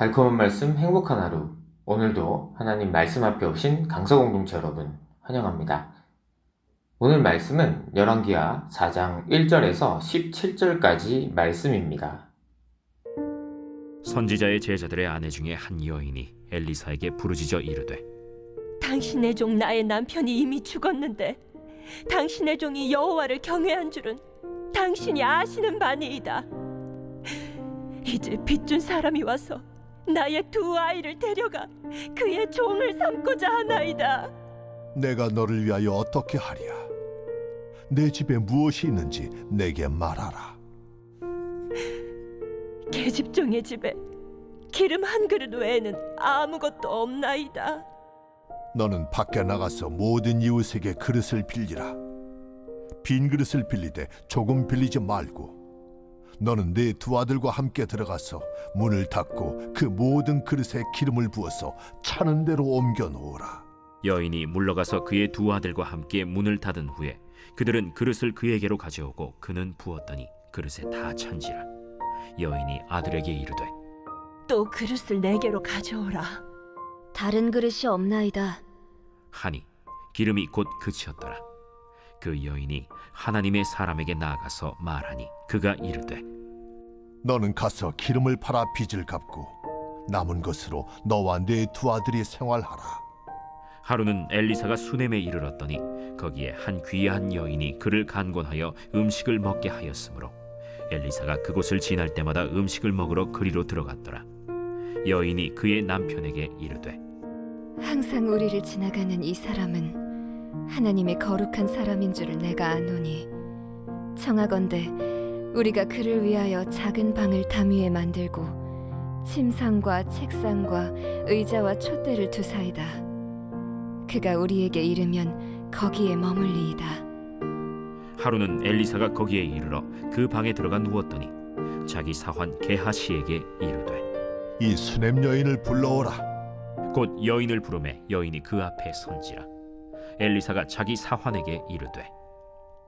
달콤한 말씀, 행복한 하루. 오늘도 하나님 말씀 앞에 오신 강서 공동체 여러분 환영합니다. 오늘 말씀은 열왕기하 4장 1절에서 17절까지 말씀입니다. 선지자의 제자들의 아내 중에 한 여인이 엘리사에게 부르짖어 이르되, 당신의 종 나의 남편이 이미 죽었는데 당신의 종이 여호와를 경외한 줄은 당신이 아시는 바니이다. 이제 빚준 사람이 와서 나의 두 아이를 데려가 그의 종을 삼고자 하나이다. 내가 너를 위하여 어떻게 하랴? 내 집에 무엇이 있는지 내게 말하라. 계집종의 집에 기름 한 그릇 외에는 아무것도 없나이다. 너는 밖에 나가서 모든 이웃에게 그릇을 빌리라. 빈 그릇을 빌리되 조금 빌리지 말고 너는 네 두 아들과 함께 들어가서 문을 닫고 그 모든 그릇에 기름을 부어서 차는 대로 옮겨 놓으라. 여인이 물러가서 그의 두 아들과 함께 문을 닫은 후에 그들은 그릇을 그에게로 가져오고 그는 부었더니 그릇에 다 찬지라. 여인이 아들에게 이르되, 또 그릇을 내게로 가져오라. 다른 그릇이 없나이다. 하니 기름이 곧 그치었더라. 그 여인이 하나님의 사람에게 나아가서 말하니 그가 이르되, 너는 가서 기름을 팔아 빚을 갚고 남은 것으로 너와 네 두 아들이 생활하라. 하루는 엘리사가 수넴에 이르렀더니 거기에 한 귀한 여인이 그를 간곤하여 음식을 먹게 하였으므로 엘리사가 그곳을 지날 때마다 음식을 먹으러 그리로 들어갔더라. 여인이 그의 남편에게 이르되, 항상 우리를 지나가는 이 사람은 하나님의 거룩한 사람인 줄을 내가 아노니 청하건대 우리가 그를 위하여 작은 방을 담 위에 만들고 침상과 책상과 의자와 촛대를 두사이다. 그가 우리에게 이르면 거기에 머물리이다. 하루는 엘리사가 거기에 이르러 그 방에 들어가 누웠더니 자기 사환 게하시에게 이르되, 이 수냄 여인을 불러오라. 곧 여인을 부르매 여인이 그 앞에 선지라. 엘리사가 자기 사환에게 이르되,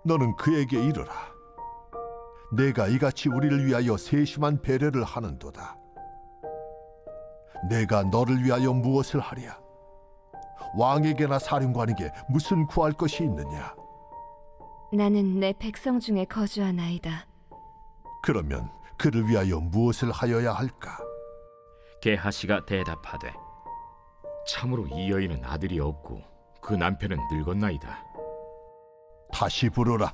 너는 그에게 이르라. 내가 이같이 우리를 위하여 세심한 배려를 하는도다. 내가 너를 위하여 무엇을 하랴? 왕에게나 사령관에게 무슨 구할 것이 있느냐? 나는 내 백성 중에 거주하나이다. 그러면 그를 위하여 무엇을 하여야 할까? 게하시가 대답하되, 참으로 이 여인은 아들이 없고 그 남편은 늙었나이다. 다시 부르라.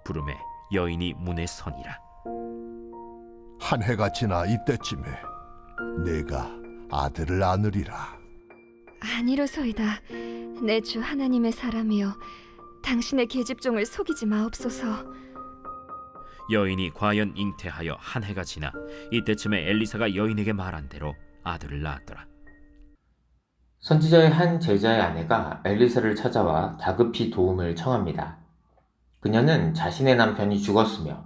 부르매 여인이 문에 서니라. 한 해가 지나 이때쯤에 내가 아들을 안으리라. 아니로소이다. 내 주 하나님의 사람이여, 당신의 계집종을 속이지 마옵소서. 여인이 과연 잉태하여 한 해가 지나 이때쯤에 엘리사가 여인에게 말한 대로 아들을 낳았더라. 선지자의 한 제자의 아내가 엘리사를 찾아와 다급히 도움을 청합니다. 그녀는 자신의 남편이 죽었으며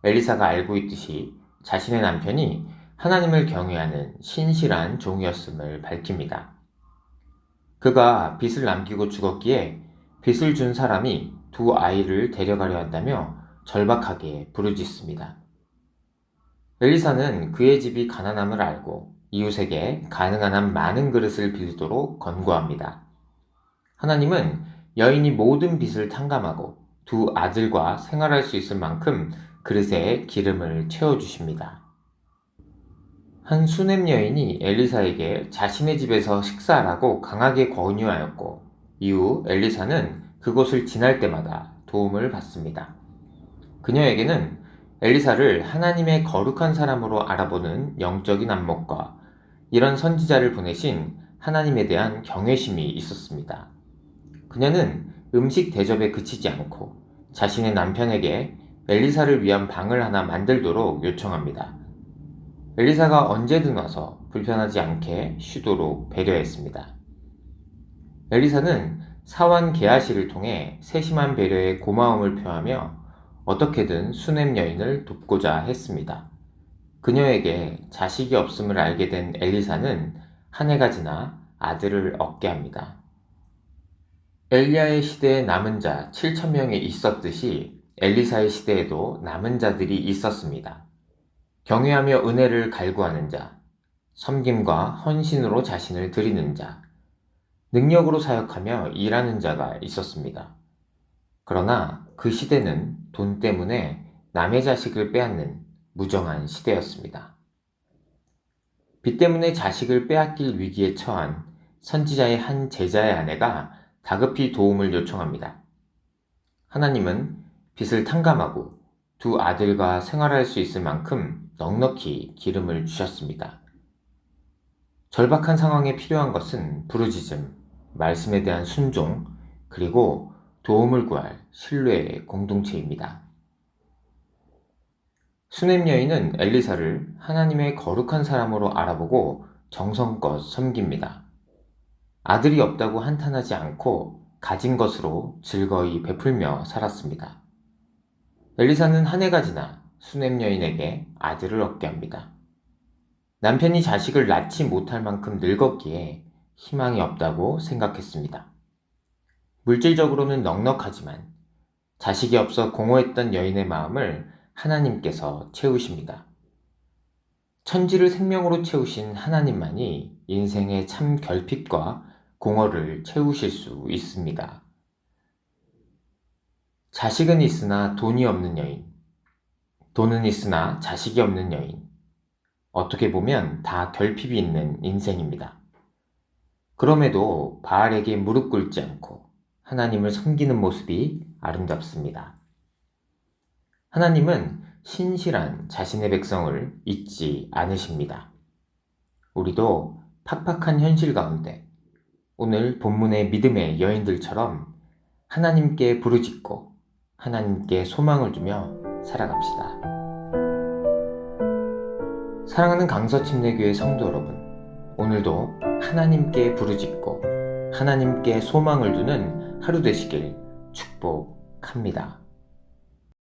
엘리사가 알고 있듯이 자신의 남편이 하나님을 경외하는 신실한 종이었음을 밝힙니다. 그가 빚을 남기고 죽었기에 빚을 준 사람이 두 아이를 데려가려 한다며 절박하게 부르짖습니다. 엘리사는 그의 집이 가난함을 알고 이웃에게 가능한 한 많은 그릇을 빌리도록 권고합니다. 하나님은 여인이 모든 빚을 탕감하고 두 아들과 생활할 수 있을 만큼 그릇에 기름을 채워주십니다. 한 수냄 여인이 엘리사에게 자신의 집에서 식사하라고 강하게 권유하였고 이후 엘리사는 그곳을 지날 때마다 도움을 받습니다. 그녀에게는 엘리사를 하나님의 거룩한 사람으로 알아보는 영적인 안목과 이런 선지자를 보내신 하나님에 대한 경외심이 있었습니다. 그녀는 음식 대접에 그치지 않고 자신의 남편에게 엘리사를 위한 방을 하나 만들도록 요청합니다. 엘리사가 언제든 와서 불편하지 않게 쉬도록 배려했습니다. 엘리사는 사환 게하시를 통해 세심한 배려에 고마움을 표하며 어떻게든 수냄 여인을 돕고자 했습니다. 그녀에게 자식이 없음을 알게 된 엘리사는 한 해가 지나 아들을 얻게 합니다. 엘리야의 시대에 남은 자 7,000명이 있었듯이 엘리사의 시대에도 남은 자들이 있었습니다. 경외하며 은혜를 갈구하는 자, 섬김과 헌신으로 자신을 드리는 자, 능력으로 사역하며 일하는 자가 있었습니다. 그러나 그 시대는 돈 때문에 남의 자식을 빼앗는 무정한 시대였습니다. 빚 때문에 자식을 빼앗길 위기에 처한 선지자의 한 제자의 아내가 다급히 도움을 요청합니다. 하나님은 빚을 탕감하고 두 아들과 생활할 수 있을 만큼 넉넉히 기름을 주셨습니다. 절박한 상황에 필요한 것은 부르짖음, 말씀에 대한 순종, 그리고 도움을 구할 신뢰의 공동체입니다. 수넴 여인은 엘리사를 하나님의 거룩한 사람으로 알아보고 정성껏 섬깁니다. 아들이 없다고 한탄하지 않고 가진 것으로 즐거이 베풀며 살았습니다. 엘리사는 한 해가 지나 수넴 여인에게 아들을 얻게 합니다. 남편이 자식을 낳지 못할 만큼 늙었기에 희망이 없다고 생각했습니다. 물질적으로는 넉넉하지만 자식이 없어 공허했던 여인의 마음을 하나님께서 채우십니다. 천지를 생명으로 채우신 하나님만이 인생의 참 결핍과 공허를 채우실 수 있습니다. 자식은 있으나 돈이 없는 여인, 돈은 있으나 자식이 없는 여인, 어떻게 보면 다 결핍이 있는 인생입니다. 그럼에도 바알에게 무릎 꿇지 않고 하나님을 섬기는 모습이 아름답습니다. 하나님은 신실한 자신의 백성을 잊지 않으십니다. 우리도 팍팍한 현실 가운데 오늘 본문의 믿음의 여인들처럼 하나님께 부르짖고 하나님께 소망을 두며 살아갑시다. 사랑하는 강서침례교회 성도 여러분, 오늘도 하나님께 부르짖고 하나님께 소망을 두는 하루 되시길 축복합니다.